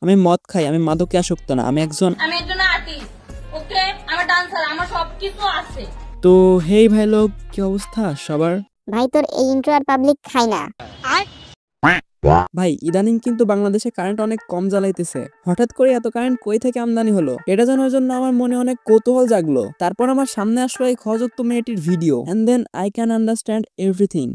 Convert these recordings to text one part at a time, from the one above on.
আমি মদ খাই, আমি মাদকে আসক্ত না, আমি একজন আর্টিস্ট, ওকে? আমি ডান্সার, আমার সবকিছু আছে। তো হেই ভাই লোক, কি অবস্থা সবার? ভাই তোর এই ইন্ট্রো আর পাবলিক খায় না। ভাই ইদানিং কিন্তু বাংলাদেশে কারেন্ট অনেক কম জ্বালাইতেছে। হঠাৎ করে এত কারেন্ট কই থেকে আমদানি হলো, এটা জানার জন্য আমার মনে অনেক কৌতূহল জাগলো। তারপর আমার সামনে আসলো এই খোঁজত মেয়েটির ভিডিও, and then I can understand everything.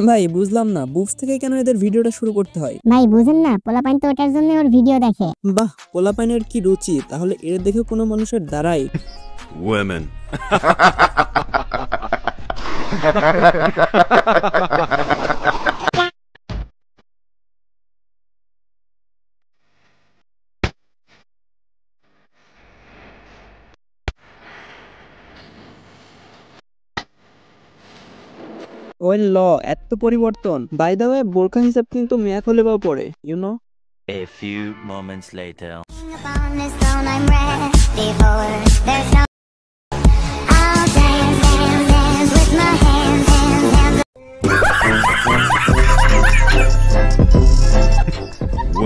ভাই বুঝলাম না, বুফ থেকে কেন এদের ভিডিওটা শুরু করতে হয়? ভাই বুঝেন না, পোলাপাইন তো ওটার জন্য ওর ভিডিও দেখে। বাহ, পোলাপাইনের কি রুচি, তাহলে এর দেখে কোনো মানুষের দাঁড়ায়। Women. ওই ল, এত পরিবর্তন। বাই দ্য ওয়ে, বোরকা হিসাব কিন্তু মেয়া খোলে বা পড়ে, you know. A few moments later.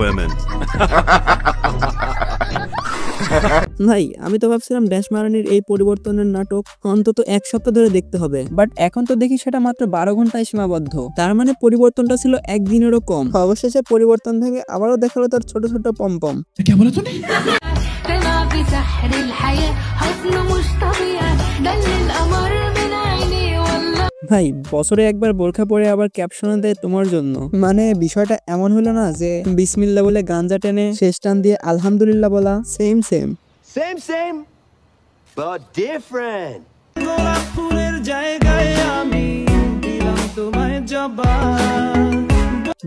Women. ভাই আমি তো ভাবছিলাম ড্যাশ মারানির এই পরিবর্তনের নাটক অন্তত এক সপ্তাহ ধরে দেখতে হবে, বাট এখন তো দেখি সেটা মাত্র 12 ঘন্টায় সীমাবদ্ধ। তার মানে পরিবর্তনটা ছিল একদিনেরও কম। অবশেষে পরিবর্তন থেকে আবারও দেখালো তার ছোট ছোট পম্পম। ভাই বছরে একবার বোরখা পরে আবার ক্যাপশনে দেয় তোমার জন্য। মানে বিষয়টা এমন হলো না যে বিসমিল্লাহ বলে গাঞ্জা টেনে শেষ টান দিয়ে আলহামদুলিল্লাহ বলা, সেম সেম but different. গোলাপের জায়গায় আমি দিলাম তোমায় জবা।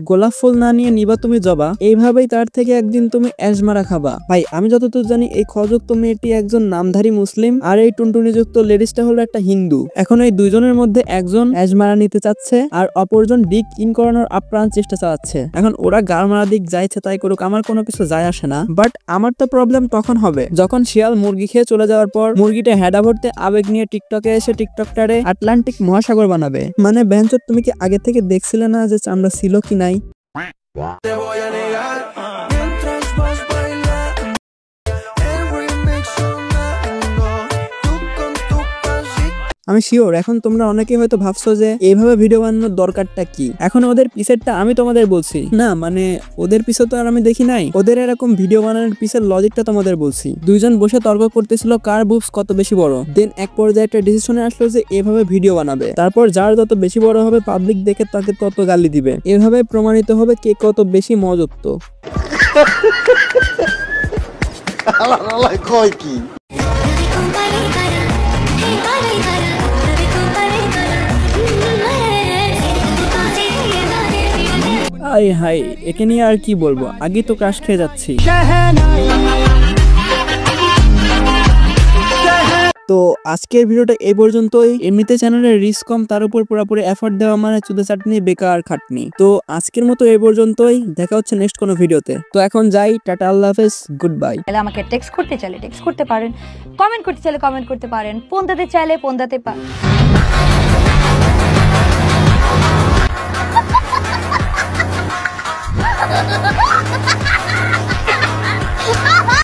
গোলাপ ফুল না নিয়ে নিবা তুমি জবা, এইভাবেই তার থেকে একদিন তুমি অ্যাজমারা খাবা। ভাই আমি যতদূর জানি এই খযুক্ত মেয়েটি একজন নামধারী মুসলিম, আর এই টুনটুনি যুক্ত লেডিসটা হলো একটা হিন্দু। এখন এই দুইজনের মধ্যে একজন অ্যাজমারা নিতে চাচ্ছে আর অপরজন ডিক ইন করানোর আপ্রাণ চেষ্টা চালাচ্ছে। এখন ওরা গাড় মারা দিক যাইছে তাই করুক, আমার কোনো কিছু যায় আসে না। বাট আমার তো প্রবলেম তখন হবে যখন শিয়াল মুরগি খেয়ে চলে যাওয়ার পর মুরগিটা হেডা ভরতে আবেগ নিয়ে টিকটকে এসে টিকটকটারে আটলান্টিক মহাসাগর বানাবে। মানে বেঞ্চত তুমি কি আগে থেকে দেখছিলে না যে চামড়া ছিল কি নাই? আমি শিওর এখন তোমরা অনেকে হয়তো ভাবছো যে এইভাবে ভিডিও বানানোর দরকারটা কি। এখন ওদের পিছেরটা আমি তোমাদের বলছি না, মানে ওদের পিছে তো আর আমি দেখি নাই, ওদের এরকম ভিডিও বানানোর পিছের লজিকটা তোমাদের বলছি। দুইজন বসে তর্ক করতেছিল কার বুবস কত বেশি বড়, দেন এক পর্যায়ে একটা ডিসিশনে আসলো যে এভাবে ভিডিও বানাবে। তারপর যার যত বেশি বড় হবে পাবলিক দেখে তাকে তত গালি দিবে। এভাবে প্রমাণিত হবে কে কত বেশি মজত্ব। কয় কি আই হাই, একে নিয়ে আর কি বলবো, আগে তো ক্রাশ খেয়ে যাচ্ছি। তো আজকের ভিডিওটা এই পর্যন্তই। এমনিতে চ্যানেলের রিস্ক কম, তার উপর পুরোপুরি এফোর্ট দেওয়া মানে চুদে চাটনি বেকার খাটনি। তো আজকের মতো এই পর্যন্তই, দেখা হচ্ছে নেক্সট কোনো ভিডিওতে। তো এখন যাই, টাটা, আল্লাহ হাফেজ, গুড বাই। আমাকে টেক্সট করতে চাইলে টেক্সট করতে পারেন, কমেন্ট করতে চাইলে কমেন্ট করতে পারেন, ফোন দিতে চাইলে ফোন দিতে পারেন।